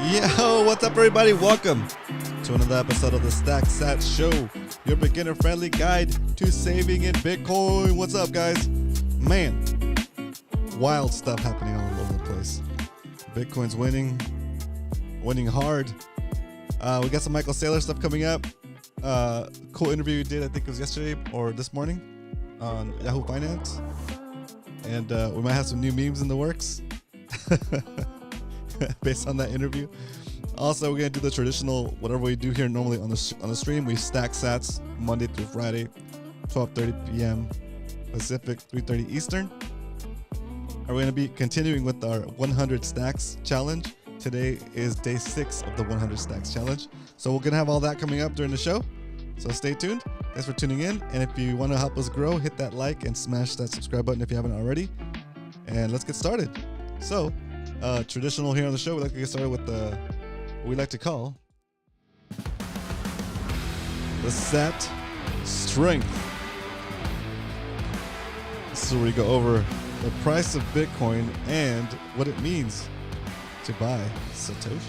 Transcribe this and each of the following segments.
Yo, what's up, everybody? Welcome to another episode of the Stack Sats Show, your beginner-friendly guide to saving in Bitcoin. What's up, guys? Man, wild stuff happening all over the place. Bitcoin's winning hard. We got some Michael Saylor stuff coming up. Cool interview we did, I think it was yesterday or this morning on Yahoo Finance. And we might have some new memes in the works based on that interview. Also, we're gonna do the traditional whatever we do here normally on the stream. We stack sats Monday through Friday, 12:30 p.m. Pacific, 3:30 Eastern. Are we gonna be continuing with our 100 stacks challenge? Today is day 6 of the 100 stacks challenge. So we're gonna have all that coming up during the show. So stay tuned. Thanks for tuning in. And if you want to help us grow, hit that like and smash that subscribe button if you haven't already. And let's get started. So, traditional here on the show, we like to get started with what we like to call the sat strength. So we go over the price of Bitcoin and what it means to buy Satoshis.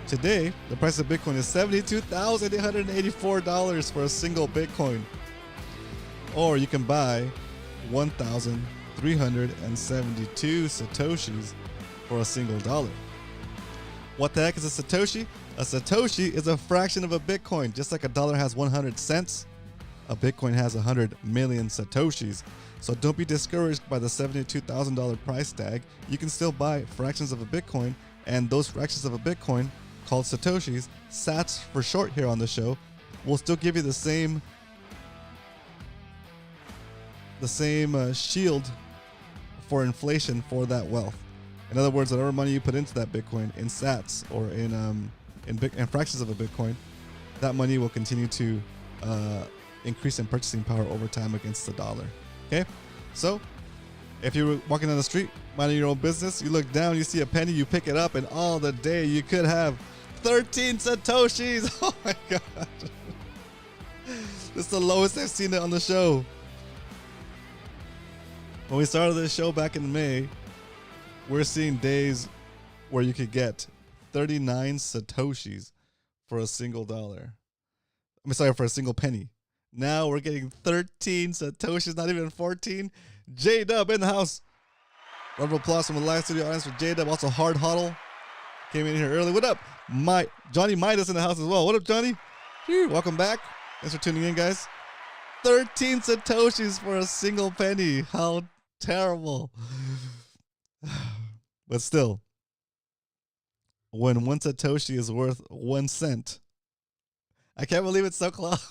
Today, the price of Bitcoin is $72,884 for a single Bitcoin. Or you can buy 1,372 Satoshis for a single dollar. What the heck is a Satoshi? A Satoshi is a fraction of a Bitcoin. Just like a dollar has 100 cents, a Bitcoin has 100 million Satoshis. So don't be discouraged by the $72,000 price tag. You can still buy fractions of a Bitcoin, and those fractions of a Bitcoin, called Satoshis, Sats for short here on the show, will still give you the same shield for inflation for that wealth. In other words, whatever money you put into that Bitcoin in Sats or in fractions of a Bitcoin, that money will continue to increase in purchasing power over time against the dollar. Okay, so if you're walking down the street, minding your own business, you look down, you see a penny, you pick it up, and all the day you could have 13 Satoshis. Oh my God. This is the lowest I've seen it on the show. When we started this show back in May, we're seeing days where you could get 39 Satoshis for a single dollar. For a single penny. Now we're getting 13 Satoshis, not even 14. J-Dub in the house. Round of applause from the live studio audience for J-Dub. Also, Hard Huddle came in here early. What up? Johnny Midas in the house as well. What up, Johnny? Welcome back. Thanks for tuning in, guys. 13 Satoshis for a single penny. How terrible. But still, when one Satoshi is worth 1 cent, I can't believe it's so close.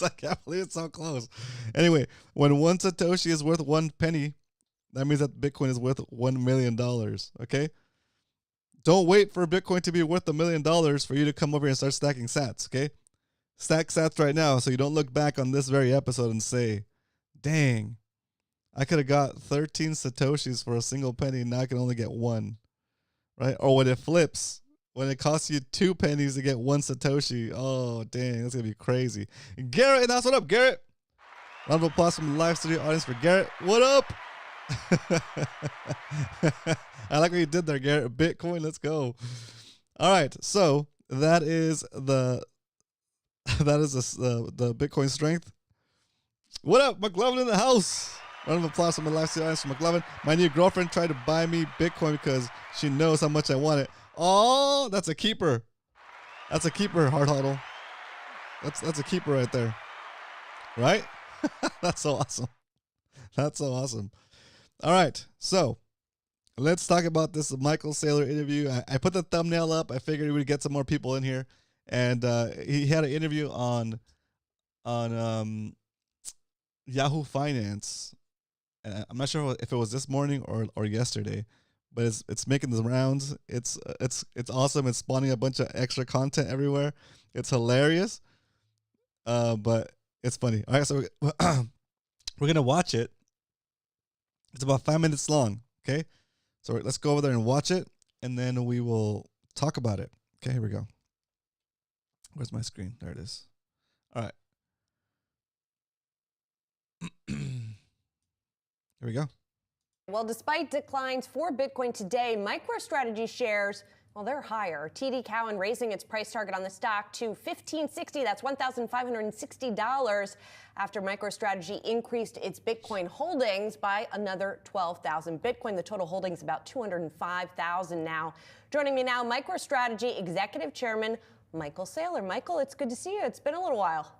I can't believe it's so close. Anyway, when one Satoshi is worth 1 penny, that means that Bitcoin is worth $1 million. Okay? Don't wait for Bitcoin to be worth $1 million for you to come over here and start stacking sats. Okay? Stack sats right now so you don't look back on this very episode and say, dang, I could have got 13 Satoshis for a single penny, and now I can only get 1. Right? Or when it flips, when it costs you 2 pennies to get 1 Satoshi, oh, dang, that's going to be crazy. Garrett, and that's what up, Garrett. Round of applause from the live studio audience for Garrett. What up? I like what you did there, Garrett. Bitcoin, let's go. All right, so that is the Bitcoin strength. What up, McLovin in the house? Round of applause from the live studio audience for McLovin. My new girlfriend tried to buy me Bitcoin because she knows how much I want it. Oh, that's a keeper. That's a keeper, Hard Huddle. That's a keeper right there. Right? That's so awesome. That's so awesome. All right, so let's talk about this Michael Saylor interview. I put the thumbnail up. I figured we would get some more people in here. And he had an interview on Yahoo Finance. I'm not sure if it was this morning or yesterday, but it's making the rounds. It's awesome. It's spawning a bunch of extra content everywhere. It's hilarious, but it's funny. All right, so we're gonna watch it. It's about 5 minutes long. Okay, so let's go over there and watch it, and then we will talk about it. Okay, here we go. Where's my screen? There it is. All right. Here we go. Well, despite declines for Bitcoin today, MicroStrategy shares Well, they're higher. TD Cowen raising its price target on the stock to $1,560. That's $1,560 after MicroStrategy increased its Bitcoin holdings by another 12,000 Bitcoin. The total holdings about 205,000 now. Joining me now, MicroStrategy Executive Chairman Michael Saylor. Michael, it's good to see you. It's been a little while.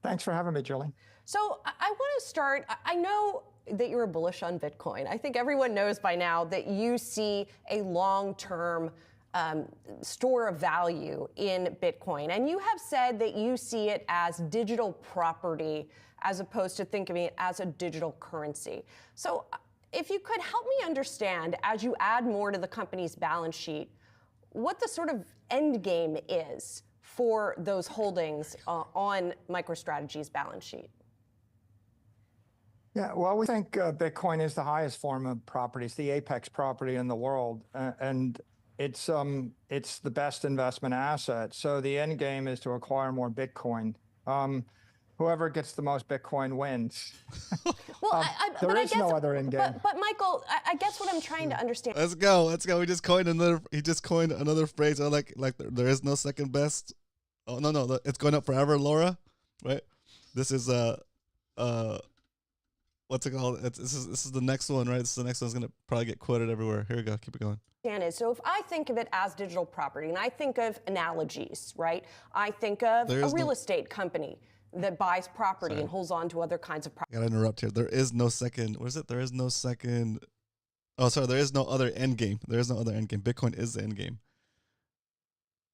Thanks for having me, Julie. So I want to start. I know that you're bullish on Bitcoin. I think everyone knows by now that you see a long-term store of value in Bitcoin. And you have said that you see it as digital property as opposed to thinking of it as a digital currency. So if you could help me understand, as you add more to the company's balance sheet, what the sort of end game is for those holdings on MicroStrategy's balance sheet. Yeah, well, we think Bitcoin is the highest form of property. It's the apex property in the world, and it's the best investment asset. So the end game is to acquire more Bitcoin. Whoever gets the most Bitcoin wins. Well, there is no other end game. But Michael, I guess what I'm trying to understand. Let's go. We just coined another. He just coined another phrase. Like there is no second best. Oh no, it's going up forever, Laura. Right? This is what's it called? This is the next one, right? This is the next one's gonna probably get quoted everywhere. Here we go. Keep it going. So if I think of it as digital property, and I think of analogies, right? I think of a real estate company that buys property and holds on to other kinds of property. I gotta interrupt here. There is no second. What is it? There is no second. Oh, sorry. There is no other end game. There is no other end game. Bitcoin is the end game.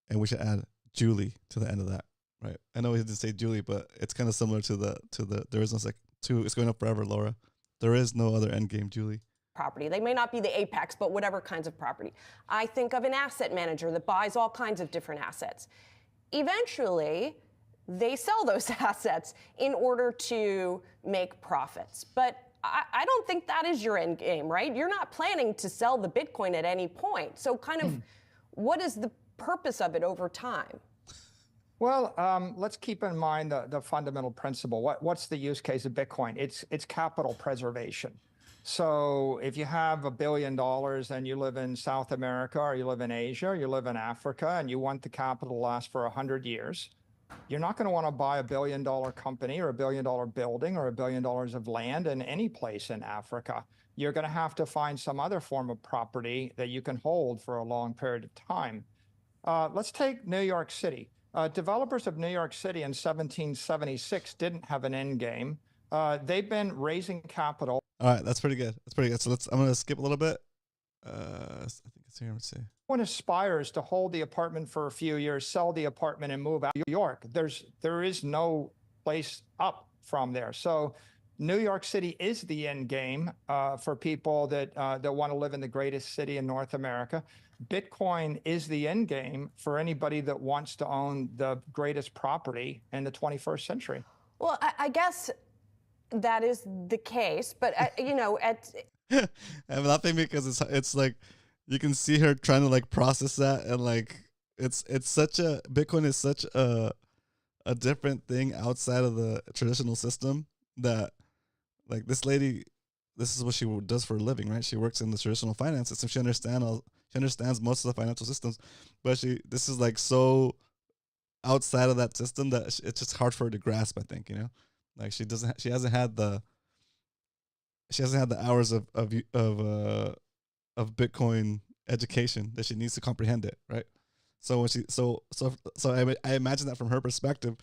And we should add Julie to the end of that, right? I know we didn't say Julie, but it's kind of similar to the there is no second. It's going up forever, Laura. There is no other end game, Julie. Property. They may not be the apex, but whatever kinds of property. I think of an asset manager that buys all kinds of different assets. Eventually, they sell those assets in order to make profits. But I don't think that is your end game, right? You're not planning to sell the Bitcoin at any point. So kind of what is the purpose of it over time? Well, let's keep in mind the fundamental principle. What's the use case of Bitcoin? It's capital preservation. So if you have $1 billion and you live in South America, or you live in Asia, or you live in Africa, and you want the capital to last for 100 years, you're not going to want to buy $1 billion company or $1 billion building or $1 billion of land in any place in Africa. You're going to have to find some other form of property that you can hold for a long period of time. Let's take New York City. Developers of New York City in 1776 didn't have an end game. They've been raising capital. All right, that's pretty good. So I'm going to skip a little bit. I think it's here. Let's see. One aspires to hold the apartment for a few years, sell the apartment, and move out to New York. There is no place up from there. So New York City is the end game for people that want to live in the greatest city in North America. Bitcoin is the end game for anybody that wants to own the greatest property in the 21st century. Well, I guess that is the case, but I'm laughing because it's like you can see her trying to like process that, and like it's such a Bitcoin is such a different thing outside of the traditional system that like this lady, this is what she does for a living, right? She works in the traditional finance system. She understands most of the financial systems, but this is like so outside of that system that it's just hard for her to grasp. I think, like she hasn't had the hours of Bitcoin education that she needs to comprehend it, right? So when I imagine that from her perspective,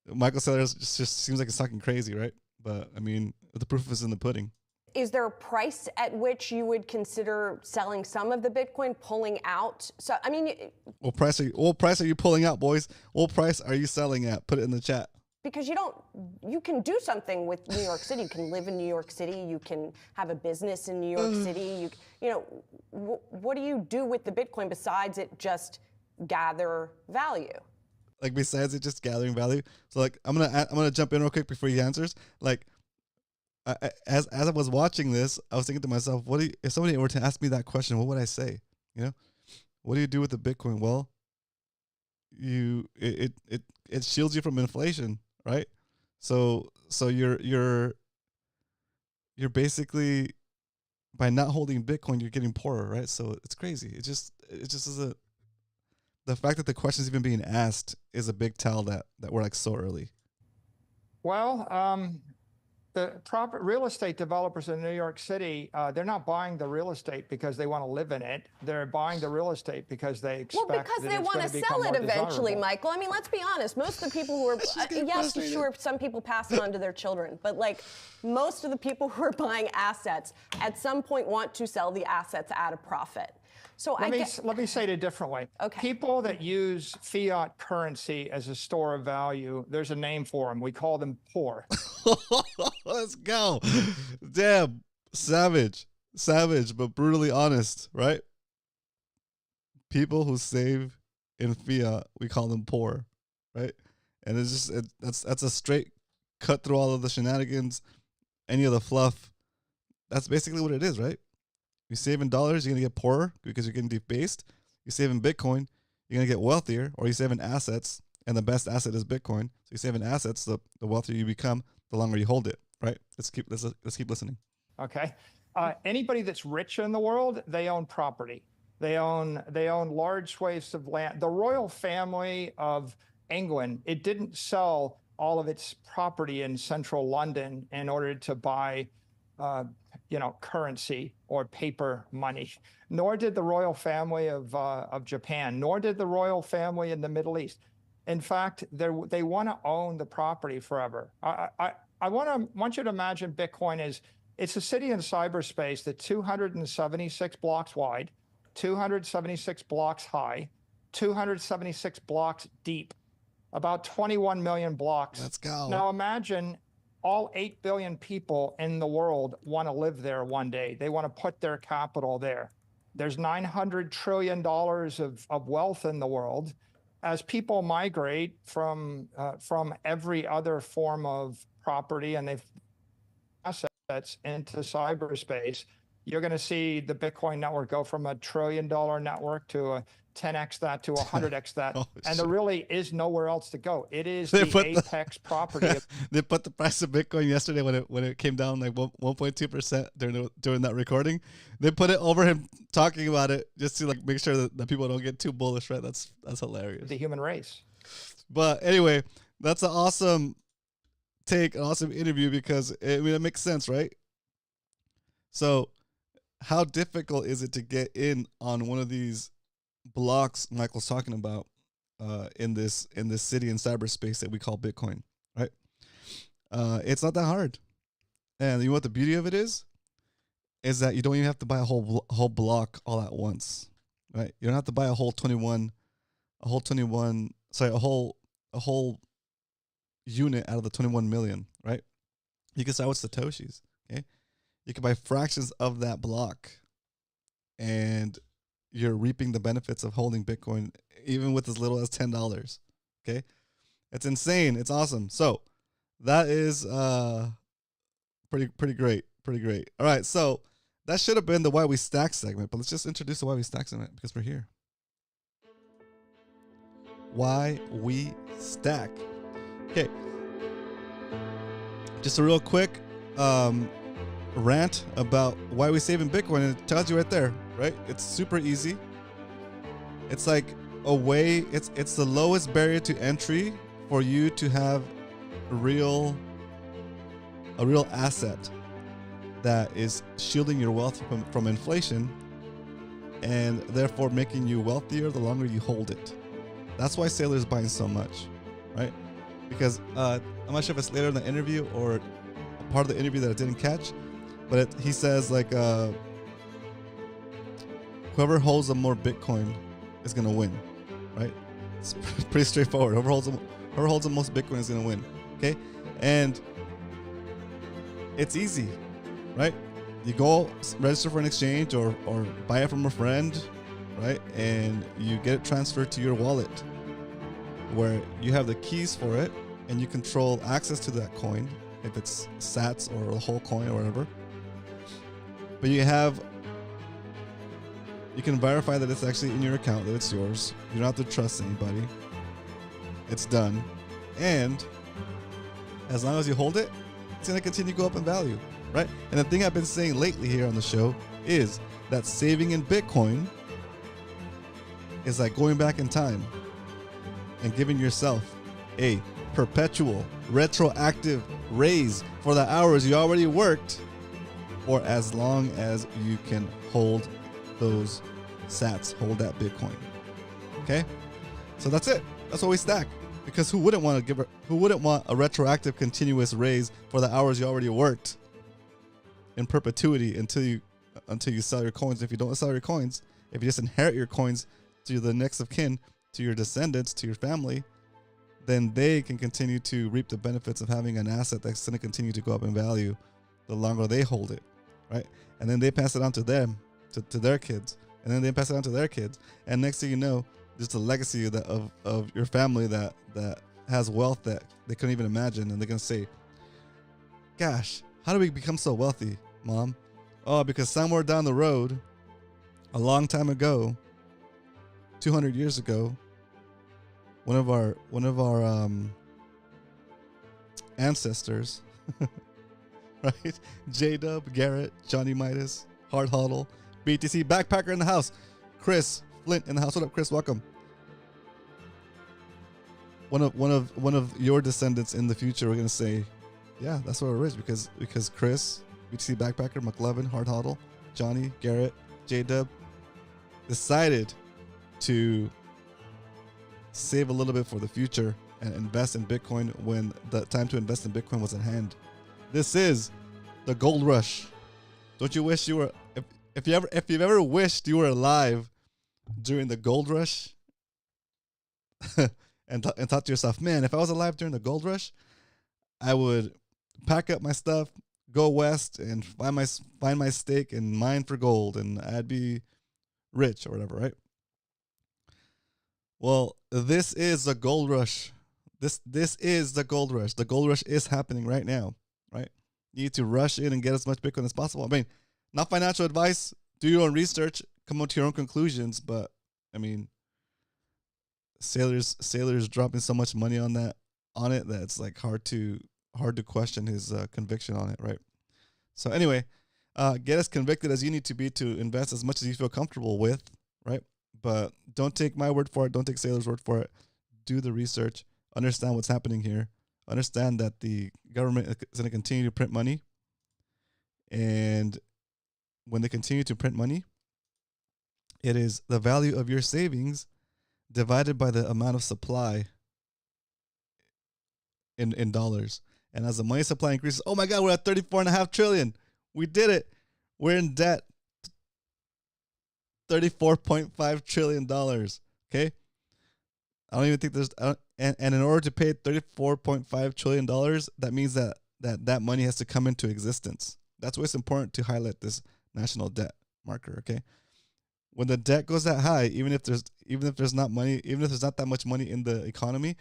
Michael Saylor just seems like he's talking crazy, right? But I mean, the proof is in the pudding. Is there a price at which you would consider selling some of the Bitcoin, pulling out? So I mean, what price are you pulling out, boys? What price are you selling at? Put it in the chat. Because you can do something with New York City. You can live in New York City. You can have a business in New York City. What do you do with the Bitcoin besides it just gather value? Like besides it just gathering value. So like I'm gonna jump in real quick before he answers. Like as I was watching this, I was thinking to myself, if somebody were to ask me that question, what would I say? What do you do with the Bitcoin? Well, it shields you from inflation, right? So you're basically by not holding Bitcoin, you're getting poorer, right? So it's crazy. It just is the fact that the question's even being asked is a big tell that we're like so early. Well, the real estate developers in New York City, they're not buying the real estate because they want to live in it. They're buying the real estate because they expect because they want to sell it eventually, Michael. I mean, let's be honest. Most of the people who are, yes, sure, some people pass it on to their children, but like most of the people who are buying assets at some point want to sell the assets at a profit. So let me say it a different way. Okay. People that use fiat currency as a store of value, there's a name for them. We call them poor. Let's go. Damn, savage, but brutally honest, right? People who save in fiat, we call them poor, right? And it's just that's a straight cut through all of the shenanigans, any of the fluff. That's basically what it is, right? You save in dollars, you're gonna get poorer because you're getting debased. You save in Bitcoin, you're gonna get wealthier, or you save in assets, and the best asset is Bitcoin. So you save in assets, the wealthier you become, the longer you hold it, right? Let's keep listening. Okay. Anybody that's rich in the world, they own property. They own large swathes of land. The royal family of England, it didn't sell all of its property in central London in order to buy currency or paper money, nor did the royal family of Japan, nor did the royal family in the Middle East. In fact, they want to own the property forever. I want you to imagine Bitcoin it's a city in cyberspace that's 276 blocks wide, 276 blocks high, 276 blocks deep, about 21 million blocks. Let's go. Now imagine all 8 billion people in the world want to live there one day. They want to put their capital there. There's $900 trillion of wealth in the world. As people migrate from every other form of property and they've assets into cyberspace, you're going to see the Bitcoin network go from $1 trillion network to a 10x that to 100x that. And there really is nowhere else to go. It is the apex property. They put the price of Bitcoin yesterday when it came down like 1.2% during that recording. They put it over him talking about it just to like make sure that people don't get too bullish, right? That's hilarious. The human race. But anyway, that's an awesome take, an awesome interview because it makes sense, right? So how difficult is it to get in on one of these blocks Michael's talking about in this city in cyberspace that we call Bitcoin, right? It's not that hard. And you know what the beauty of it is that you don't even have to buy a whole block all at once, right? You don't have to buy a whole unit out of the 21 million, right? You can start with Satoshis, okay? You can buy fractions of that block and you're reaping the benefits of holding Bitcoin even with as little as $10, okay? It's insane. It's awesome. So that is pretty great. All right, so that should have been the Why We Stack segment, but let's just introduce the Why We Stack segment because we're here. Why We Stack. Okay. Just a real quick rant about why we save in Bitcoin, and it tells you right there, right? It's super easy. It's like a way, it's the lowest barrier to entry for you to have a real asset that is shielding your wealth from inflation and therefore making you wealthier the longer you hold it. That's why Saylor is buying so much, right? Because I'm not sure if it's later in the interview or a part of the interview that I didn't catch, but he says like whoever holds the more Bitcoin is gonna win, right? It's pretty straightforward. Whoever holds the most Bitcoin is gonna win, okay? And it's easy, right? You go register for an exchange or buy it from a friend, right? And you get it transferred to your wallet where you have the keys for it and you control access to that coin, if it's sats or the whole coin or whatever. But you can verify that it's actually in your account, that it's yours. You don't have to trust anybody. It's done. And as long as you hold it, it's going to continue to go up in value, right? And the thing I've been saying lately here on the show is that saving in Bitcoin is like going back in time and giving yourself a perpetual retroactive raise for the hours you already worked, or as long as you can hold those sats, hold that Bitcoin. Okay, so that's it. That's what we stack. Because who wouldn't want a retroactive continuous raise for the hours you already worked in perpetuity until you sell your coins? If you don't sell your coins, if you just inherit your coins to the next of kin, to your descendants, to your family, then they can continue to reap the benefits of having an asset that's going to continue to go up in value the longer they hold it, right? And then they pass it on to them, to their kids, and then they pass it on to their kids. And next thing you know, just a legacy of your family that has wealth that they couldn't even imagine. And they're going to say, gosh, how do we become so wealthy, Mom? Oh, because somewhere down the road, a long time ago, 200 years ago, one of our ancestors, right? J-Dub, Garrett, Johnny Midas, Hard Huddle, BTC, Backpacker in the house, Chris Flint in the house. What up, Chris? Welcome. One of your descendants in the future, we're gonna say, yeah, that's where we're rich because Chris, BTC Backpacker, McLovin, Hard Huddle, Johnny, Garrett, J-Dub decided to save a little bit for the future and invest in Bitcoin when the time to invest in Bitcoin was at hand. This is the gold rush. Don't you wish you were, if you've ever wished you were alive during the gold rush and thought to yourself, man, if I was alive during the gold rush, I would pack up my stuff, go west and find my stake and mine for gold and I'd be rich or whatever, right? Well, this is the gold rush. This is the gold rush. The gold rush is happening right now, right? You need to rush in and get as much Bitcoin as possible. I mean, not financial advice. Do your own research, come up to your own conclusions. But I mean, Sailor's dropping so much money on it that it's like hard to question his conviction on it, right? So anyway, get as convicted as you need to be to invest as much as you feel comfortable with, right? But don't take my word for it. Don't take Sailor's word for it. Do the research. Understand what's happening here. Understand that the government is going to continue to print money. And when they continue to print money, it is the value of your savings divided by the amount of supply in dollars. And as the money supply increases, oh my God, we're at 34.5 trillion. We did it. We're in debt. $34.5 trillion. Okay. I don't even think there's, and in order to pay $34.5 trillion, that means that money has to come into existence. That's why it's important to highlight this national debt marker. Okay. When the debt goes that high, even if there's not that much money in the economy,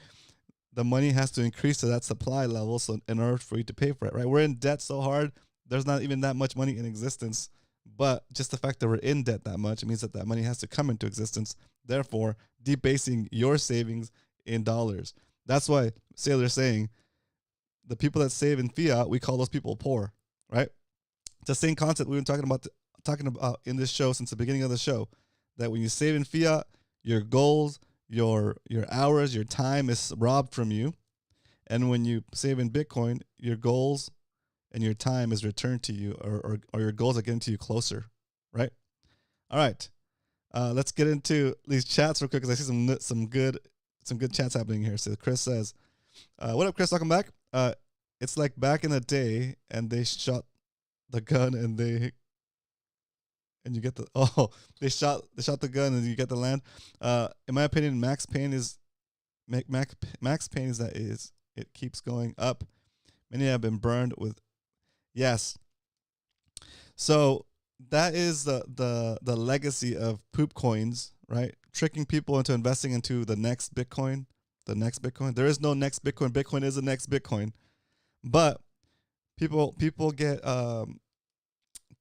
the money has to increase to that supply level. So in order for you to pay for it, right? We're in debt so hard, there's not even that much money in existence. But just the fact that we're in debt that much, it means that money has to come into existence. Therefore, debasing your savings in dollars. That's why Sailor's saying the people that save in fiat, we call those people poor, right? It's the same concept we've been talking about in this show since the beginning of the show. That when you save in fiat, your goals, your hours, your time is robbed from you, and when you save in Bitcoin, your goals and your time is returned to you, or your goals are getting to you closer, right? All right, let's get into these chats real quick because I see some good chats happening here. So Chris says, "What up, Chris? Welcome back. It's like back in the day, and they shot the gun, and you get the they shot the gun, and you get the land. In my opinion, max pain is that it keeps going up. Many have been burned with." Yes. So that is the legacy of poop coins, right? Tricking people into investing into the next Bitcoin. There is no next Bitcoin. Bitcoin is the next Bitcoin. But people get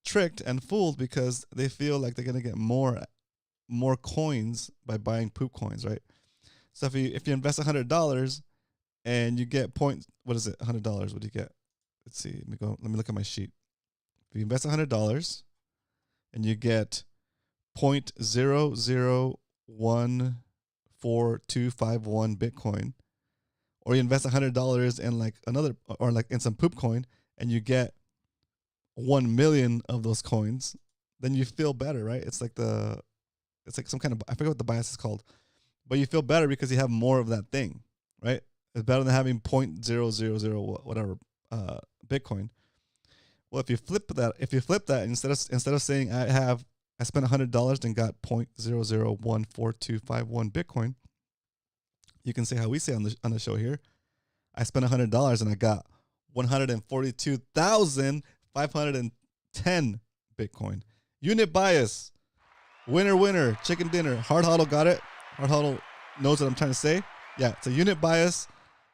tricked and fooled because they feel like they're gonna get more coins by buying poop coins, right? So if you invest $100 and you get $100, what do you get? Let's see. Let me look at my sheet. If you invest $100 and you get 0.001421 Bitcoin, or you invest $100 in like another, or like in some poop coin, and you get 1 million of those coins, then you feel better, right? It's like some kind of, I forget what the bias is called, but you feel better because you have more of that thing, right? It's better than having 0.000 whatever Bitcoin. Well, if you flip that, instead of saying I spent $100 and got 0.001421 Bitcoin, you can say how we say on the show here, I spent $100 and I got 142,510 Bitcoin. Unit bias, winner, chicken dinner. Hard Huddle got it. Hard Huddle knows what I'm trying to say. Yeah, it's a unit bias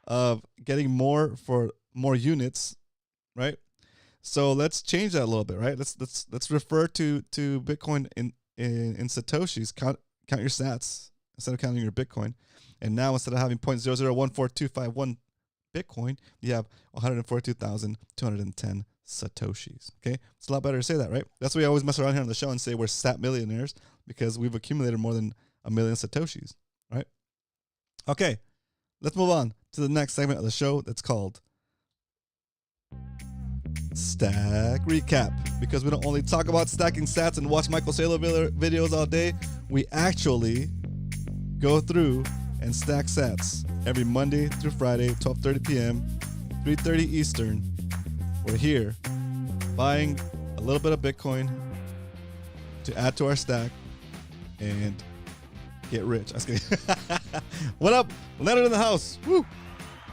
of getting more for more units, right? So let's change that a little bit, right? Let's refer to Bitcoin in Satoshis. Count your sats instead of counting your Bitcoin. And now instead of having 0.0014251 Bitcoin, you have 142,210 Satoshis. Okay, it's a lot better to say that, right? That's why we always mess around here on the show and say we're sat millionaires, because we've accumulated more than 1 million Satoshis, right? Okay, let's move on to the next segment of the show that's called Stack Recap, because we don't only talk about stacking sats and watch Michael Saylor videos all day. We actually go through and stack sats every Monday through Friday, 12:30 p.m., 3:30 Eastern. We're here buying a little bit of Bitcoin to add to our stack and get rich. I was kidding. What up? Leonard in the house. Woo!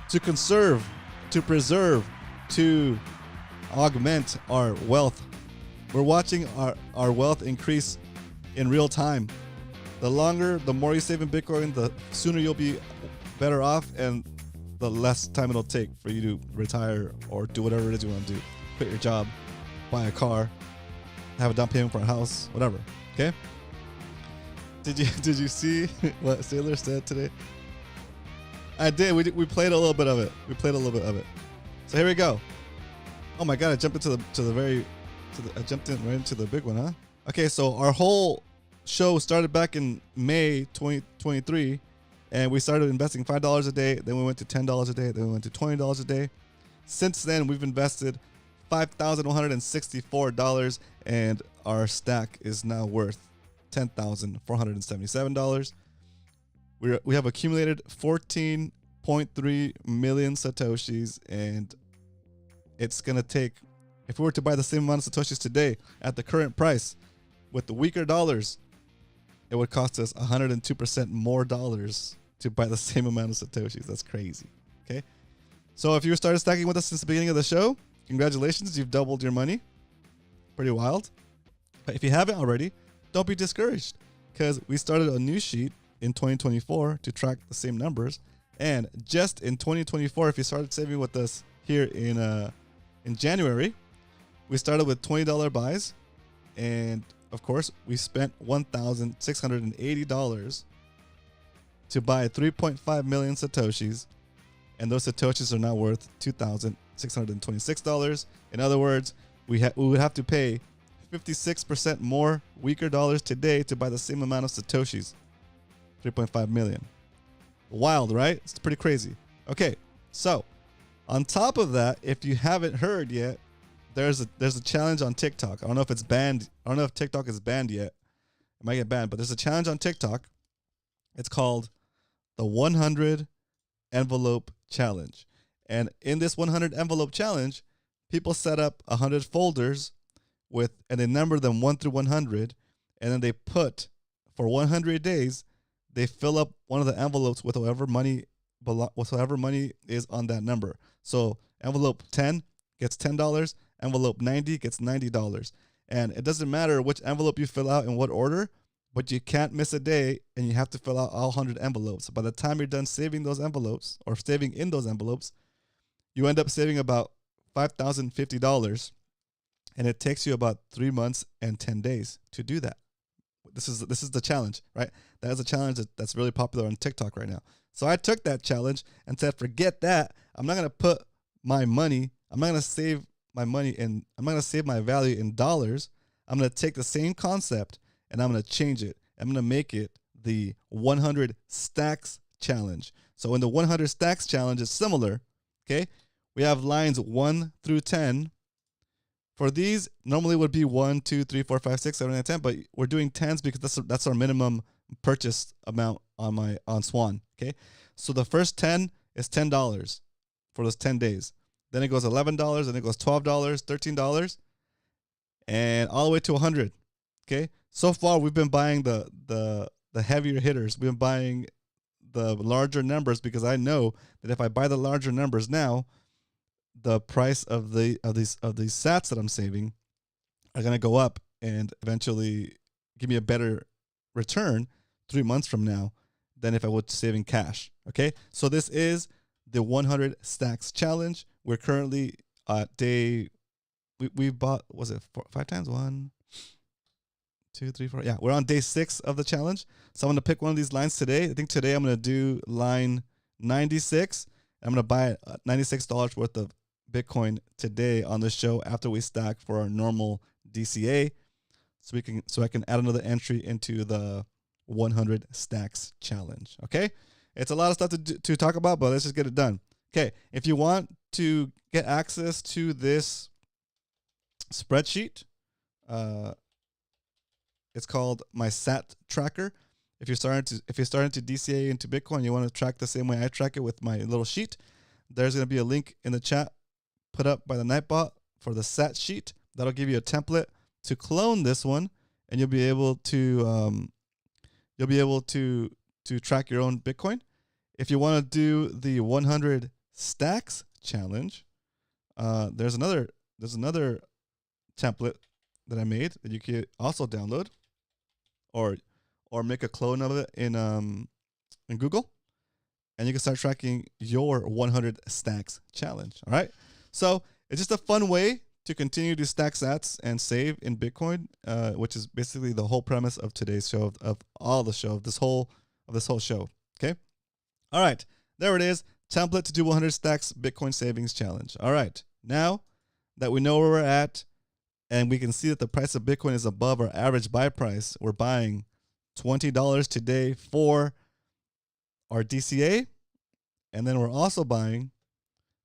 To conserve, to preserve, to augment our wealth. We're watching our wealth increase in real time. The more you save in Bitcoin, the sooner you'll be better off, and the less time it'll take for you to retire or do whatever it is you want to do. Quit your job, buy a car, have a down payment for a house, whatever. Okay? Did you see what Saylor said today? I did. We played a little bit of it. So here we go. Oh my God! I jumped into right into the big one, huh? Okay, so our whole show started back in May 2023, and we started investing $5 a day. Then we went to $10 a day. Then we went to $20 a day. Since then, we've invested $5,164, and our stack is now worth $10,477. We have accumulated 14.3 million Satoshis, and it's gonna take, if we were to buy the same amount of Satoshis today at the current price with the weaker dollars, it would cost us 102% more dollars to buy the same amount of Satoshis. That's crazy. Okay, so if you started stacking with us since the beginning of the show, congratulations, you've doubled your money. Pretty wild. But if you haven't already, don't be discouraged, because we started a new sheet in 2024 to track the same numbers. And just in 2024, if you started saving with us here in January, we started with $20 buys, and of course we spent $1,680 to buy 3.5 million Satoshis, and those Satoshis are now worth $2,626. In other words, we would have to pay 56% more weaker dollars today to buy the same amount of Satoshis. 3.5 million. Wild, right? It's pretty crazy. Okay, so on top of that, if you haven't heard yet, there's a challenge on TikTok. I don't know if it's banned. I don't know if TikTok is banned yet. It might get banned, but there's a challenge on TikTok. It's called the 100 Envelope Challenge. And in this 100 Envelope Challenge, people set up 100 folders and they number them 1 through 100, and then they put, for 100 days, they fill up one of the envelopes with whatever money is on that number. So envelope 10 gets $10, envelope 90 gets $90. And it doesn't matter which envelope you fill out in what order, but you can't miss a day, and you have to fill out all 100 envelopes. By the time you're done saving those envelopes, or saving in those envelopes, you end up saving about $5,050, and it takes you about 3 months and 10 days to do that. This is the challenge, right? That is a challenge that's really popular on TikTok right now. So I took that challenge and said, forget that. I'm not going to save my money, and I'm not going to save my value in dollars. I'm going to take the same concept and I'm going to change it. I'm going to make it the 100 stacks challenge. So in the 100 stacks challenge, it's similar. Okay. We have lines 1 through 10. For these, normally would be 1, 2, 3, 4, 5, 6, 7, 8, 10, but we're doing 10s because that's our minimum purchase amount on Swan. Okay. So the first 10 is $10 for those 10 days. Then it goes $11, then it goes $12, $13, and all the way to 100. Okay. So far, we've been buying the heavier hitters. We've been buying the larger numbers because I know that if I buy the larger numbers now, the price of these sats that I'm saving are gonna go up and eventually give me a better return 3 months from now than if I was saving cash. Okay, so this is the 100 stacks challenge. We're currently at day. We bought, was it 5 times? 1, 2, 3, 4. Yeah, we're on day 6 of the challenge. So I'm gonna pick one of these lines today. I think today I'm gonna do line 96. I'm gonna buy $96 worth of Bitcoin today on the show after we stack for our normal DCA, so I can add another entry into the 100 stacks challenge. Okay, it's a lot of stuff to talk about, but let's just get it done. Okay, if you want to get access to this spreadsheet, it's called my Sat Tracker. If you're starting to DCA into Bitcoin, you want to track the same way I track it with my little sheet. There's going to be a link in the chat put up by the Nightbot for the Sat sheet. That'll give you a template to clone this one, and you'll be able to track your own Bitcoin. If you want to do the 100 stacks challenge, there's another template that I made that you can also download, or make a clone of it in Google, and you can start tracking your 100 stacks challenge. All right. So it's just a fun way to continue to stack sats and save in Bitcoin, which is basically the whole premise of today's show, of this whole show. Okay. All right. There it is. Template to do 100 stacks Bitcoin savings challenge. All right. Now that we know where we're at and we can see that the price of Bitcoin is above our average buy price, we're buying $20 today for our DCA. And then we're also buying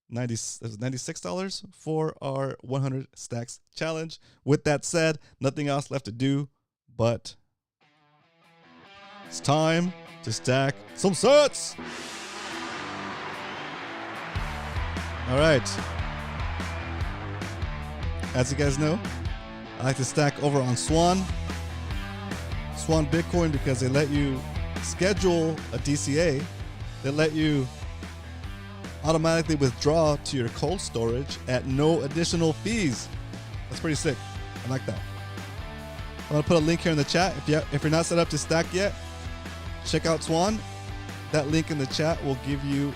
$96 for our 100 stacks challenge. With that said, nothing else left to do, but it's time to stack some sats. All right. As you guys know, I like to stack over on Swan Bitcoin because they let you schedule a DCA. They let you automatically withdraw to your cold storage at no additional fees. That's pretty sick. I like that. I'm gonna put a link here in the chat. If you're not set up to stack yet, check out Swan. That link in the chat will give you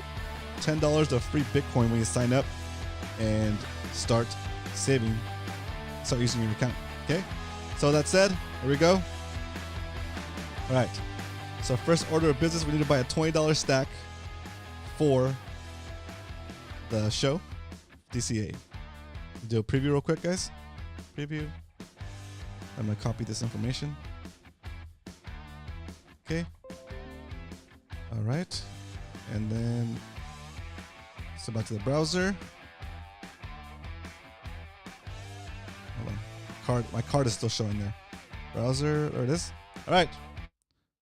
$10 of free Bitcoin when you sign up and start saving, start using your account. Okay. So that said, here we go. All right. So first order of business, we need to buy a $20 stack for the show, DCA. Do a preview real quick, guys. Preview. I'm gonna copy this information. Okay. All right. And then so back to the browser. Hold on. My card is still showing there. Browser, there it is. All right.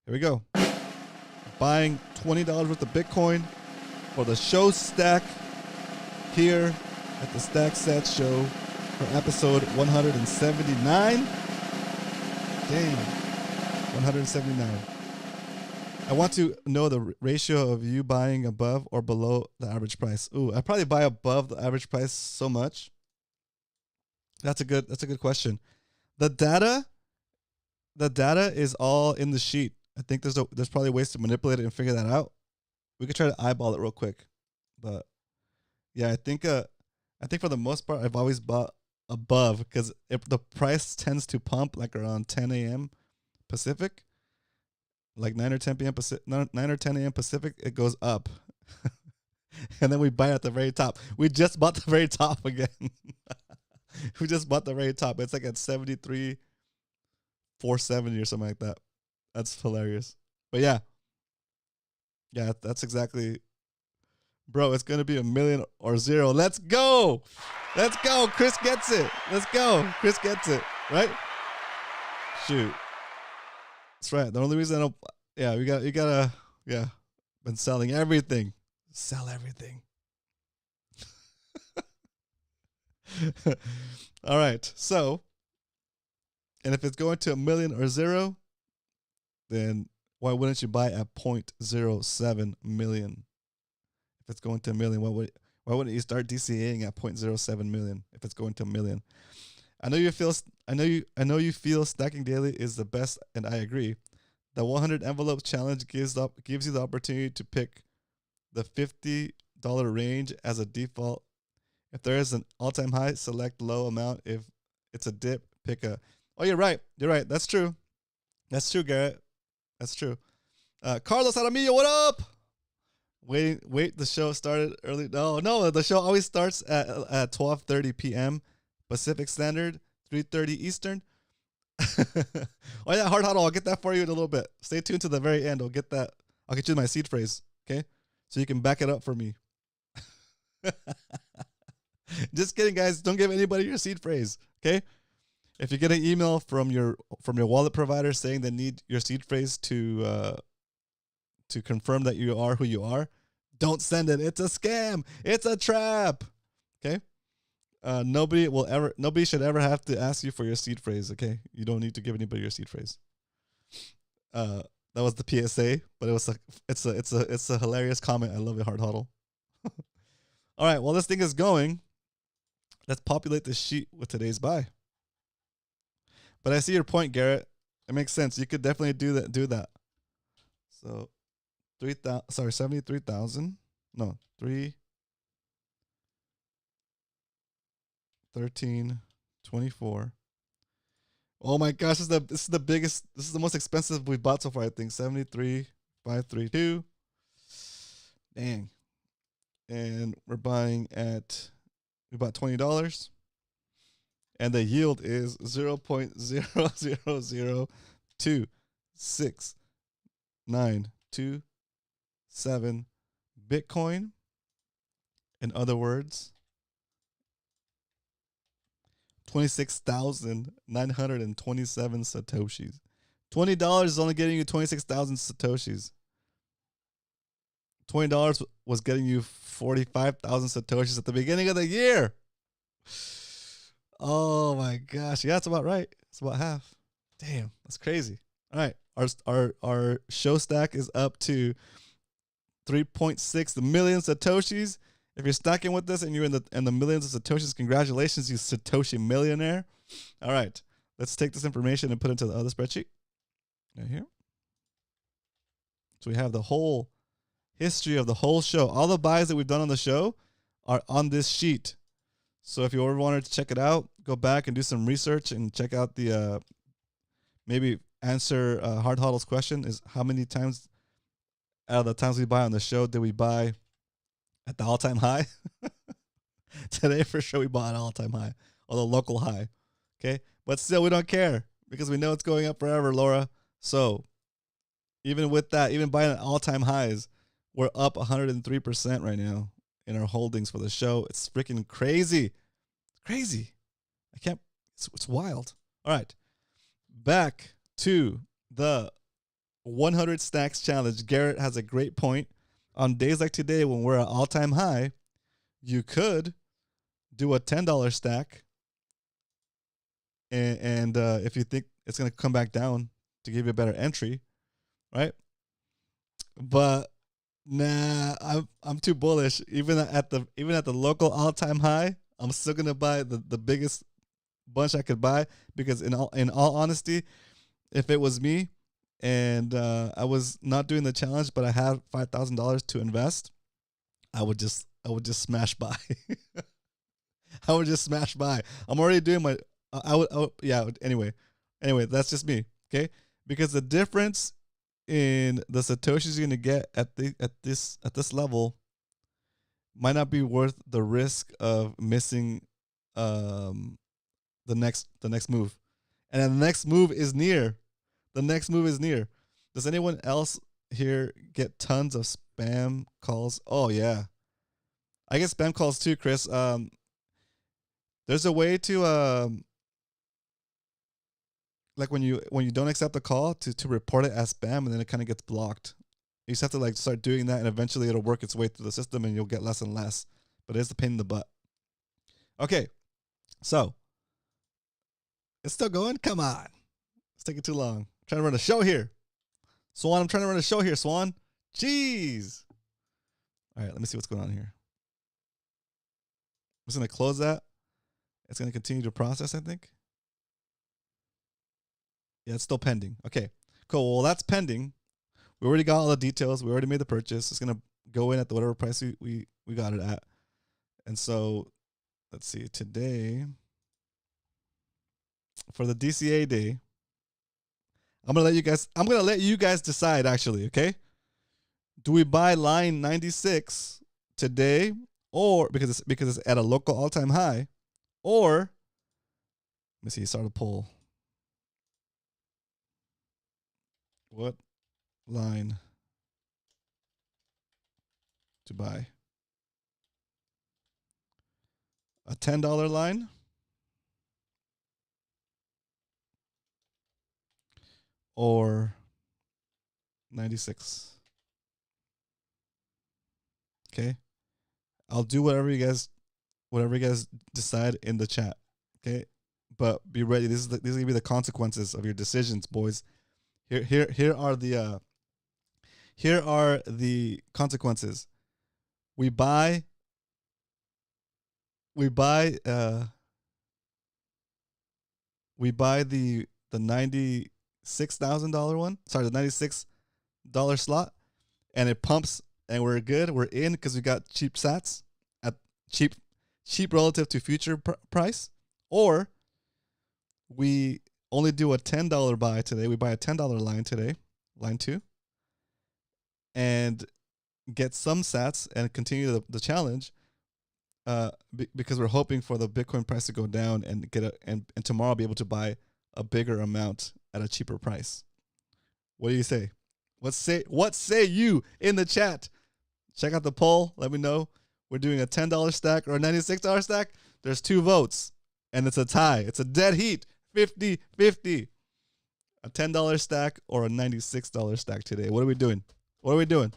Here we go. Buying $20 worth of Bitcoin for the show stack here at the Stack Sats Show for episode 179. Dang. 179. I want to know the ratio of you buying above or below the average price. Ooh, I probably buy above the average price so much. That's a good question. The data is all in the sheet. I think there's probably ways to manipulate it and figure that out. We could try to eyeball it real quick. But yeah, I think for the most part I've always bought above, because if the price tends to pump like around 10 a.m. Pacific, like 9 or 10 p.m. Pacific, 9 or 10 a.m. Pacific, it goes up. And then we buy at the very top. We just bought the very top again. We just bought the very top. It's like at 73 470 or something like that. That's hilarious. But yeah, that's exactly, bro. It's gonna be a million or zero. Let's go. Let's go. Chris gets it. Let's go. Chris gets it. Right? Shoot. That's right. The only reason I don't, yeah, you gotta, yeah, been selling everything. Sell everything. All right. So, and if it's going to a million or zero, then why wouldn't you buy at 0.07 million? If it's going to a million, why wouldn't you start DCAing at 0.07 million if it's going to a million? I know you feel stacking daily is the best, and I agree. The 100 envelopes challenge gives you the opportunity to pick the $50 range as a default. If there is an all-time high, select low amount. If it's a dip, pick a. Oh, you're right. That's true. That's true, Garrett. That's true. Carlos Aramillo, what up? Wait. The show started early. No. The show always starts at 12:30 p.m. Pacific Standard, 3:30 Eastern. Oh yeah, hard huddle. I'll get that for you in a little bit. Stay tuned to the very end. I'll get that. I'll get you my seed phrase, okay? So you can back it up for me. Just kidding, guys. Don't give anybody your seed phrase, okay? If you get an email from your wallet provider saying they need your seed phrase to confirm that you are who you are, don't send it. It's a scam. It's a trap. Okay? Nobody should ever have to ask you for your seed phrase, okay? You don't need to give anybody your seed phrase. That was the PSA, but it's a hilarious comment. I love it, hard huddle. All right, well, this thing is going. Let's populate the sheet with today's buy. But I see your point, Garrett. It makes sense. You could definitely do that. So 73,000. No, 1324. Oh my gosh, this is the biggest, this is the most expensive we've bought so far, I think. 73,532. Dang. And we bought $20. And the yield is 0.000269227 Bitcoin. In other words, 26,927 Satoshis. $20 is only getting you 26,000 Satoshis. $20 was getting you 45,000 Satoshis at the beginning of the year. Oh my gosh. Yeah, that's about right. It's about half. Damn, that's crazy. All right. Our show stack is up to 3.6 million Satoshis. If you're stacking with us and you're in the millions of Satoshis, congratulations, you Satoshi millionaire. All right. Let's take this information and put it into the other spreadsheet. Right here. So we have the whole history of the whole show. All the buys that we've done on the show are on this sheet. So if you ever wanted to check it out, go back and do some research and check out the maybe answer Hard Huddle's question is how many times out of the times we buy on the show did we buy at the all-time high? Today for sure we bought an all-time high or the local high. Okay? But still we don't care because we know it's going up forever, Laura. So even with that, even buying at all-time highs, we're up 103% right now in our holdings for the show. It's freaking crazy. Crazy. It's wild. All right. Back to the 100 stacks challenge. Garrett has a great point. On days like today when we're at all-time high, you could do a $10 stack. And if you think it's going to come back down to give you a better entry, right? But nah, I'm too bullish. Even at the local all-time high, I'm still gonna buy the biggest bunch I could buy because in all honesty, if it was me and I was not doing the challenge, but I had $5,000 to invest, I would just smash buy. I would just smash buy. I'm already doing my. I would anyway. That's just me. Okay, because the difference in the Satoshis you're gonna get at this level might not be worth the risk of missing the next move. And then the next move is near. The next move is near. Does anyone else here get tons of spam calls? Oh yeah, I get spam calls too, Chris. There's a way to like when you don't accept the call to report it as spam, and then it kind of gets blocked. You just have to like start doing that, and eventually it'll work its way through the system, and you'll get less and less. But it's a pain in the butt. Okay, so it's still going. Come on, it's taking too long. I'm trying to run a show here, Swan. I'm trying to run a show here, Swan. Jeez. All right, let me see what's going on here. I'm just gonna close that. It's gonna continue to process, I think. Yeah, it's still pending. Okay, cool. Well, that's pending. We already got all the details. We already made the purchase. It's gonna go in at the whatever price we got it at. And so, let's see. Today, for the DCA day, I'm gonna let you guys decide. Actually, okay. Do we buy line 96 today, or because it's at a local all-time high, or let me see. Start a poll. What line to buy? A $10 line or 96? Okay. I'll do whatever you guys decide in the chat. Okay. But be ready. These are gonna be the consequences of your decisions, boys. Here are the consequences. We buy the $96,000 one. Sorry, the $96 slot, and it pumps, and we're good. We're in because we got cheap sats at cheap relative to future price, or we only do a $10 buy today. We buy a $10 line today, line 2, and get some sats and continue the challenge because we're hoping for the Bitcoin price to go down and and tomorrow be able to buy a bigger amount at a cheaper price. What do you say? What say you in the chat? Check out the poll. Let me know. We're doing a $10 stack or a $96 stack. There's 2 votes, and it's a tie. It's a dead heat. 50-50. A $10 stack or a $96 stack today. What are we doing? What are we doing?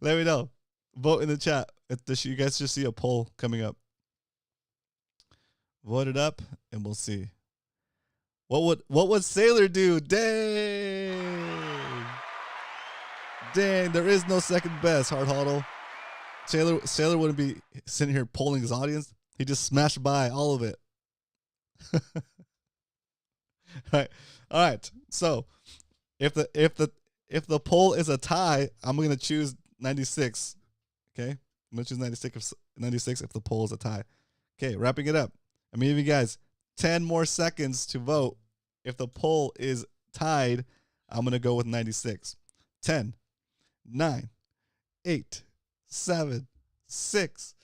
Let me know. Vote in the chat. You guys should see a poll coming up. Vote it up, and we'll see. What would Sailor do? Dang, there is no second best. Hard hodl. Sailor wouldn't be sitting here polling his audience. He just smashed by all of it. All right. So if the poll is a tie, I'm gonna choose 96. Okay, I'm gonna choose 96 if the poll is a tie. Okay, wrapping it up. I'm giving you guys 10 more seconds to vote. If the poll is tied, I'm gonna go with 96. 10, 9, 8, 7, 6,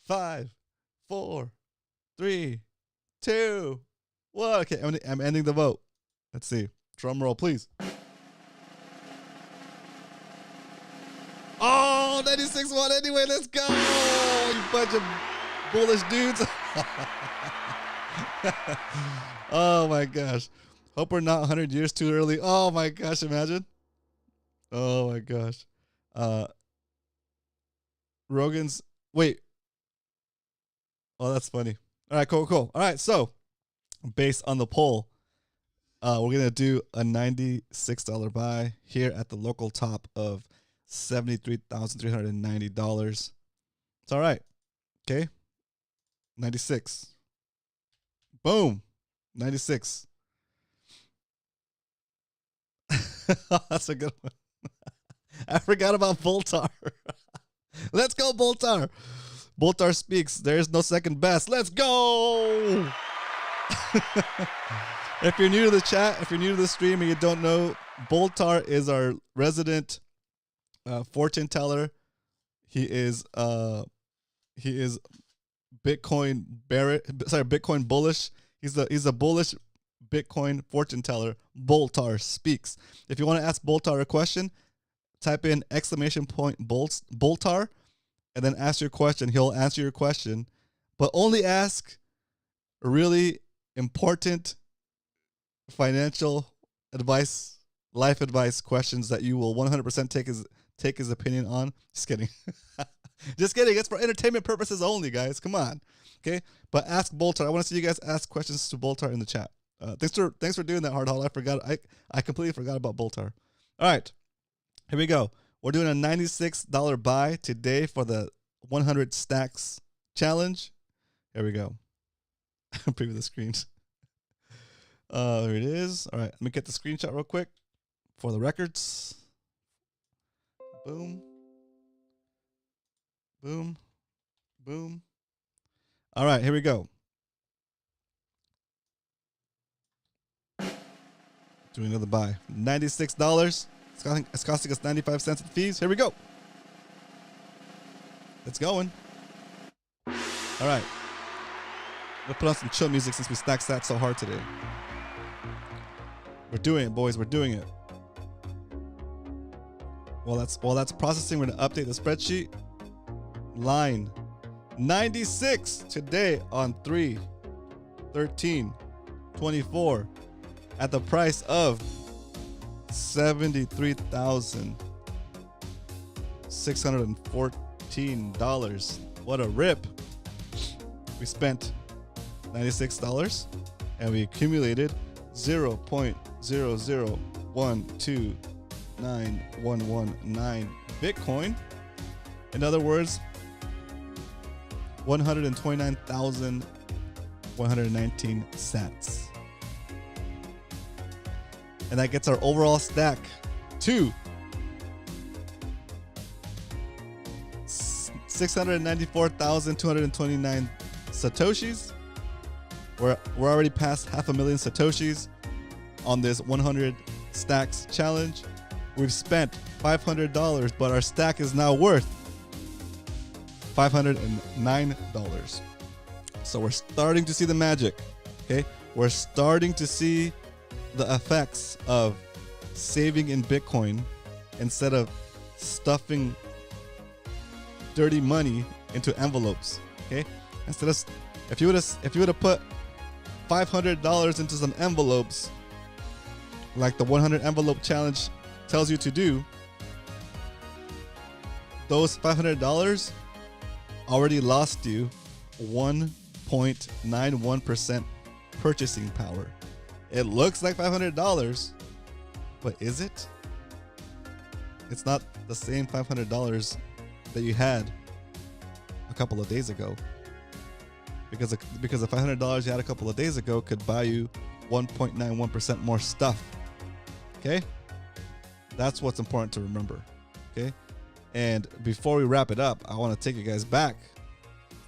5, 4, 3, 2, 1. Okay, I'm ending the vote. Let's see. Drum roll, please. Oh, 96 won anyway. Let's go. You bunch of bullish dudes. Oh my gosh. Hope we're not 100 years too early. Oh my gosh, imagine. Oh my gosh. Rogan's wait. Oh, that's funny. All right, cool. All right, so based on the poll, we're gonna do a $96 buy here at the local top of $73,390. It's all right. Okay. 96. Boom. 96. That's a good one. I forgot about Voltar. Let's go, Voltar. Voltar speaks. There is no second best. Let's go. If you're new to the chat, if you're new to the stream and you don't know, Voltar is our resident fortune teller. He is Bitcoin bullish. He's a bullish Bitcoin fortune teller. Boltar speaks. If you want to ask Boltar a question, type in !Boltar and then ask your question. He'll answer your question, but only ask really important financial advice, life advice questions that you will 100% take his opinion on. Just kidding. Just kidding. It's for entertainment purposes only, guys. Come on. Okay? But ask Boltar. I want to see you guys ask questions to Boltar in the chat. Thanks for doing that, Hard Hall. I completely forgot about Boltar. All right. Here we go. We're doing a $96 buy today for the 100 stacks challenge. Here we go. Preview the screens. Here it is. All right. Let me get the screenshot real quick for the records. Boom. Boom. Boom. All right. Here we go. Doing another buy. $96. It's costing us 95 cents in fees. Here we go. It's going. All right. We'll put on some chill music since we stacked that so hard today. We're doing it, boys. We're doing it. While that's processing, we're gonna update the spreadsheet. Line 96 today on 3/13/24 at the price of $73,614. What a rip. We spent $96 and we accumulated 0.0012919 Bitcoin. In other words, 129,119 sats. And that gets our overall stack to 694,229 Satoshis. We're already past 500,000 Satoshis on this 100 stacks challenge. We've spent $500, but our stack is now worth $509. So we're starting to see the magic. Okay, we're starting to see the effects of saving in Bitcoin instead of stuffing dirty money into envelopes. Okay, instead of if you would have put $500 into some envelopes, like the 100 envelope challenge tells you to do, those $500 already lost you 1.91% purchasing power. It looks like $500, but is it? It's not the same $500 that you had a couple of days ago. Because the $500 you had a couple of days ago could buy you 1.91% more stuff. Okay? That's what's important to remember. Okay? And before we wrap it up, I want to take you guys back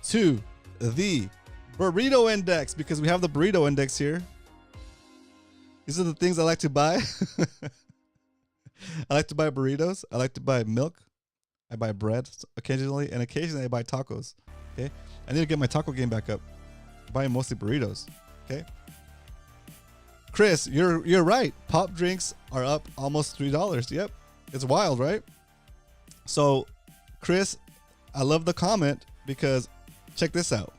to the burrito index, because we have the burrito index here. These are the things I like to buy. I like to buy burritos. I like to buy milk. I buy bread occasionally, and occasionally I buy tacos. Okay? I need to get my taco game back up. I'm buying mostly burritos. Okay? Chris, you're right. Pop drinks are up almost $3. Yep. It's wild, right? So, Chris, I love the comment because check this out.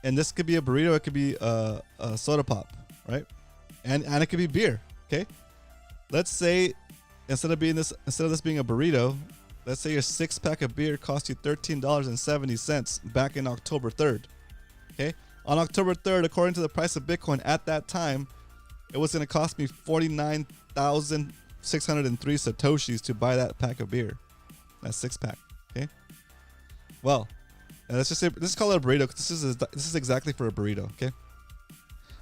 And this could be a burrito, it could be a soda pop, right? And it could be beer. Okay. Let's say instead of this being a burrito, let's say your 6-pack of beer cost you $13.70 back in October 3rd. Okay. On October 3rd, according to the price of Bitcoin at that time, it was going to cost me 49,603 Satoshis to buy that pack of beer. That 6-pack. Okay. Well, let's just call it a burrito, because this is exactly for a burrito. Okay.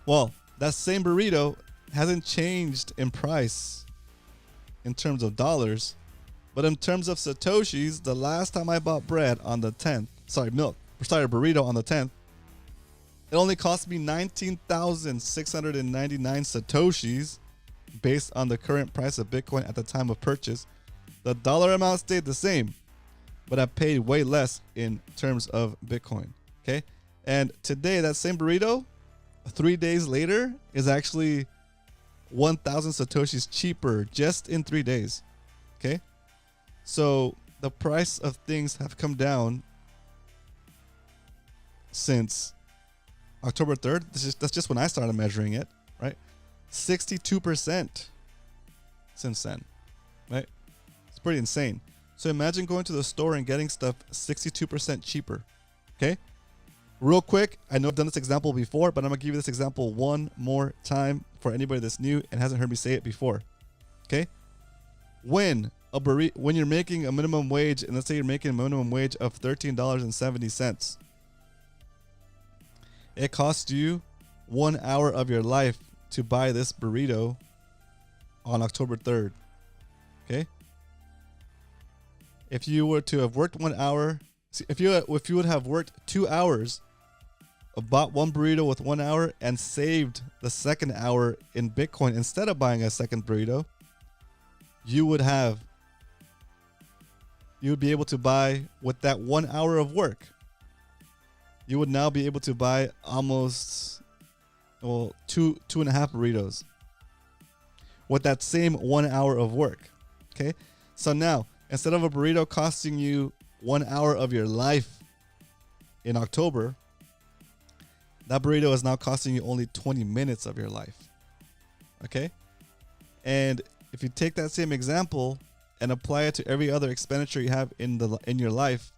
Well, that same burrito hasn't changed in price in terms of dollars, but in terms of Satoshis, the last time I bought bread on the 10th, burrito on the 10th, it only cost me 19,699 Satoshis based on the current price of Bitcoin at the time of purchase. The dollar amount stayed the same, but I paid way less in terms of Bitcoin. Okay. And today, that same burrito, 3 days later, is actually 1,000 Satoshis cheaper just in 3 days. Okay. So the price of things have come down since October 3rd. That's just when I started measuring it, right? 62% since then, right? It's pretty insane. So imagine going to the store and getting stuff 62% cheaper. Okay. Real quick, I know I've done this example before, but I'm gonna give you this example one more time for anybody that's new and hasn't heard me say it before. Okay. When you're making a minimum wage, and let's say you're making a minimum wage of $13.70, it costs you 1 hour of your life to buy this burrito on October 3rd. Okay. If you were to have worked 1 hour, if you would have worked 2 hours, bought one burrito with 1 hour, and saved the second hour in Bitcoin instead of buying a second burrito, you would be able to buy, with that 1 hour of work, you would now be able to buy almost, well, two and a half burritos with that same 1 hour of work. Okay. So now, instead of a burrito costing you 1 hour of your life in October, that burrito is now costing you only 20 minutes of your life. Okay. And if you take that same example and apply it to every other expenditure you have in your life,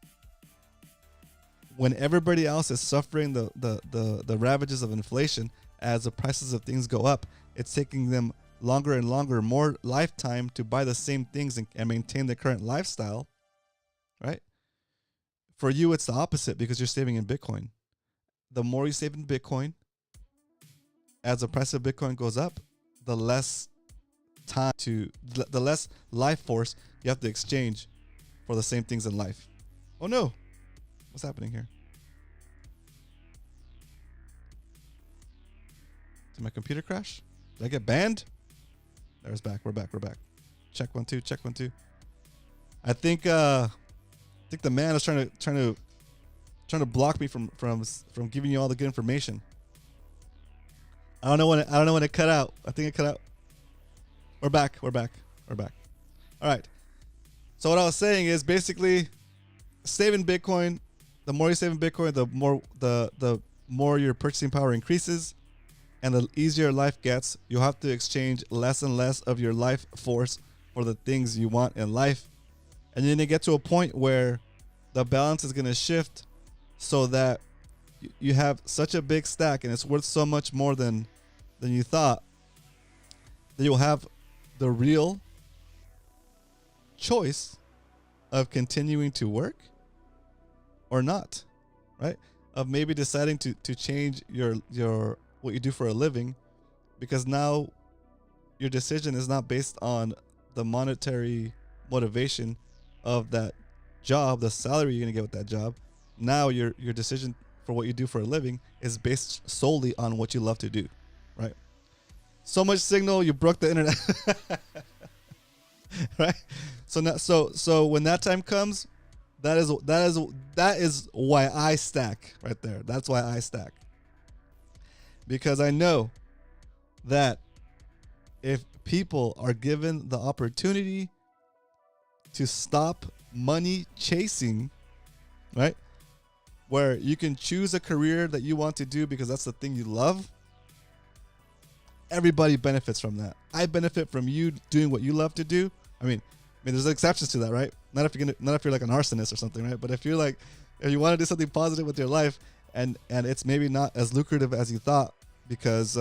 when everybody else is suffering the ravages of inflation as the prices of things go up, it's taking them longer and longer, more lifetime to buy the same things and maintain their current lifestyle, right? For you, it's the opposite because you're saving in Bitcoin. The more you save in Bitcoin, as the price of Bitcoin goes up, the less the less life force you have to exchange for the same things in life. Oh no, what's happening here? Did my computer crash? Did I get banned? There's back. We're back. Check 1 2. Check 1 2. I think the man is trying to block me from giving you all the good information. I don't know when it cut out. I think it cut out. We're back. All right. So what I was saying is basically saving Bitcoin. The more you save in Bitcoin, the more your purchasing power increases, and the easier life gets. You'll have to exchange less and less of your life force for the things you want in life, and then you get to a point where the balance is going to shift, so that you have such a big stack and it's worth so much more than you thought, that you'll have the real choice of continuing to work or not, right? Of maybe deciding to change your what you do for a living, because now your decision is not based on the monetary motivation of that job, the salary you're going to get with that job. Now your decision for what you do for a living is based solely on what you love to do, right? So much signal, you broke the internet. Right? So when that time comes, that is why I stack right there. That's why I stack. Because I know that if people are given the opportunity to stop money chasing, right? Where you can choose a career that you want to do because that's the thing you love, everybody benefits from that. I benefit from you doing what you love to do. I mean, there's exceptions to that, right? Not if you're like an arsonist or something, right? But if you want to do something positive with your life, and it's maybe not as lucrative as you thought, because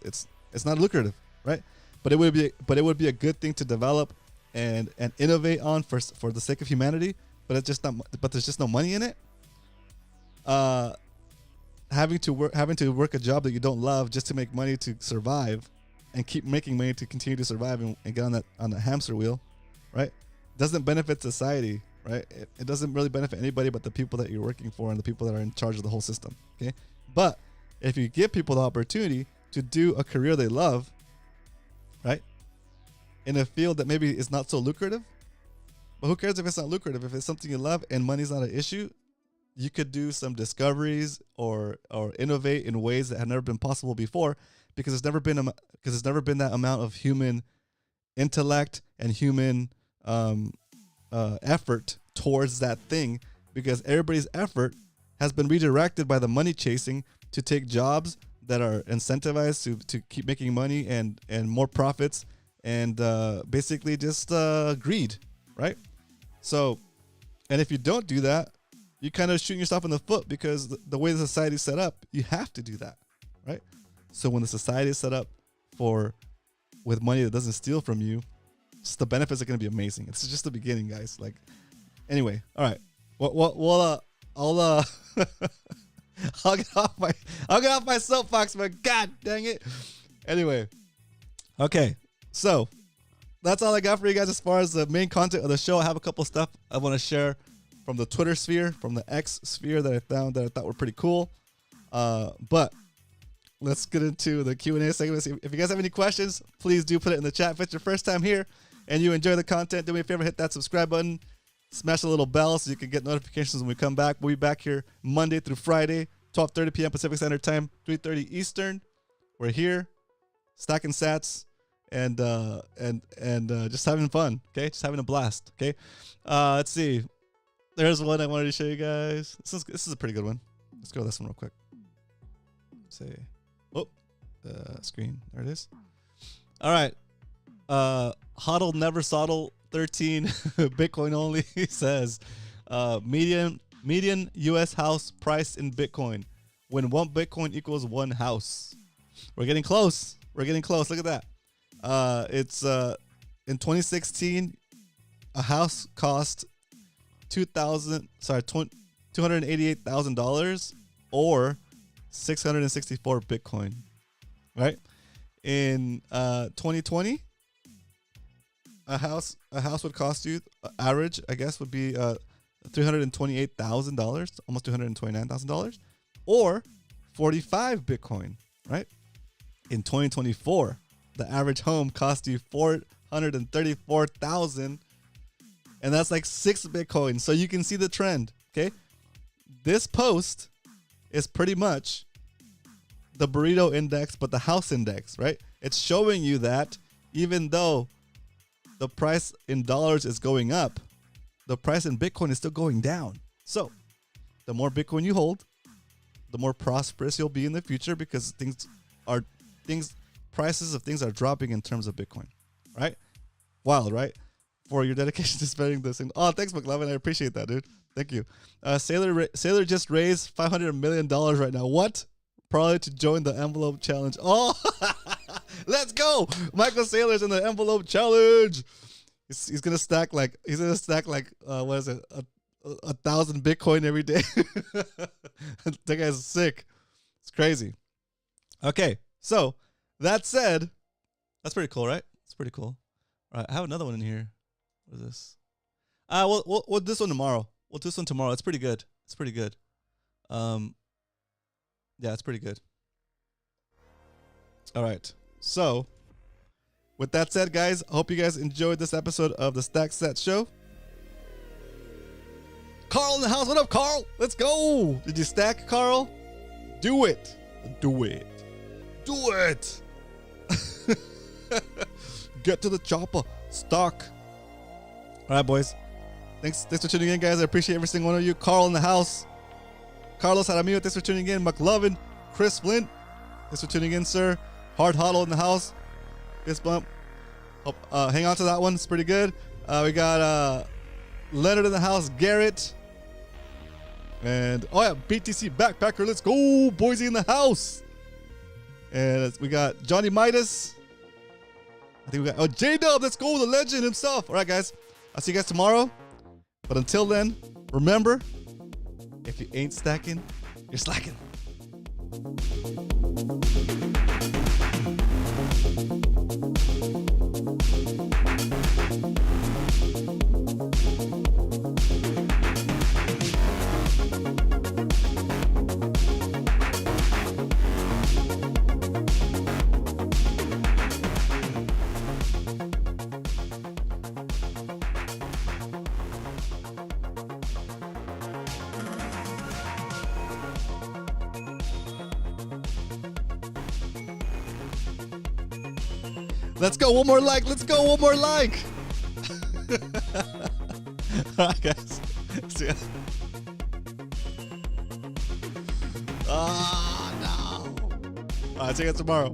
it's not lucrative, right? But it would be a good thing to develop and innovate on for the sake of humanity. But there's just no money in it. Having to work a job that you don't love just to make money to survive, and keep making money to continue to survive and get on the hamster wheel, right? Doesn't benefit society, right? It doesn't really benefit anybody but the people that you're working for and the people that are in charge of the whole system. Okay, but if you give people the opportunity to do a career they love, right, in a field that maybe is not so lucrative, But who cares if it's not lucrative? If it's something you love and money's not an issue, you could do some discoveries or innovate in ways that have never been possible before, because there's never been that amount of human intellect and human effort towards that thing, because everybody's effort has been redirected by the money chasing to take jobs that are incentivized to keep making money and more profits, and basically just greed, right? So, and if you don't do that, you kind of shooting yourself in the foot, because the way the society is set up, you have to do that, right? So when the society is set up with money that doesn't steal from you, just the benefits are going to be amazing. It's just the beginning, guys. Like, anyway, all right. Well, I'll get off my soapbox, man. God dang it. Anyway, okay. So that's all I got for you guys as far as the main content of the show. I have a couple stuff I want to share from the Twitter sphere, from the X sphere that I found that I thought were pretty cool. But let's get into the Q&A segment. If you guys have any questions, please do put it in the chat. If it's your first time here and you enjoy the content, do me a favor, hit that subscribe button, smash the little bell so you can get notifications when we come back. We'll be back here Monday through Friday, 12:30 p.m. Pacific Standard Time, 3:30 Eastern. We're here, stacking sats and just having fun. Okay, just having a blast. Okay, let's see. There's one I wanted to show you guys. This is a pretty good one. Let's go with this one real quick. Say, oh, screen. There it is. All right. Hodl Never Soddle 13 Bitcoin only says median U.S. house price in Bitcoin when 1 Bitcoin equals 1 house. We're getting close. Look at that. It's in 2016, a house cost $288,000 or 664 Bitcoin, right? In 2020, a house would cost you, average, I guess, would be $328,000, almost $229,000, or 45 Bitcoin, right? In 2024, the average home cost you $434,000, and that's like 6 Bitcoin. So you can see the trend, okay? This post is pretty much the burrito index, but the house index, right? It's showing you that even though the price in dollars is going up, the price in Bitcoin is still going down. So the more Bitcoin you hold, the more prosperous you'll be in the future, because prices of things are dropping in terms of Bitcoin, right? Wild, right? For your dedication to spending this thing. Oh, thanks, McLovin. I appreciate that, dude. Thank you. Sailor just raised $500 million right now. What? Probably to join the envelope challenge. Oh, let's go. Michael Saylor's in the envelope challenge. He's gonna stack like what is it? 1,000 Bitcoin every day. That guy's sick. It's crazy. Okay, so that said, that's pretty cool, right? It's pretty cool. All right, I have another one in here. What is this? We'll do this one tomorrow. We'll do this one tomorrow. It's pretty good. Yeah, it's pretty good. All right. So, with that said, guys, I hope you guys enjoyed this episode of the Stack Set Show. Carl in the house. What up, Carl? Let's go. Did you stack, Carl? Do it. Get to the chopper. Stock. All right, boys. Thanks for tuning in, guys. I appreciate every single one of you. Carl in the house. Carlos Aramillo, thanks for tuning in. McLovin. Chris Flint, thanks for tuning in, sir. Hard Hodl in the house. Fist bump. Hang on to that one. It's pretty good. We got Leonard in the house. Garrett. And, oh yeah, BTC Backpacker. Let's go. Boise in the house. And we got Johnny Midas. I think we got, J-Dub. Let's go. The legend himself. All right, guys. I'll see you guys tomorrow. But until then, remember, if you ain't stacking, you're slacking. Let's go. One more like. Let's go. One more like. All right, guys. See ya. Oh, no. All right, see you guys tomorrow.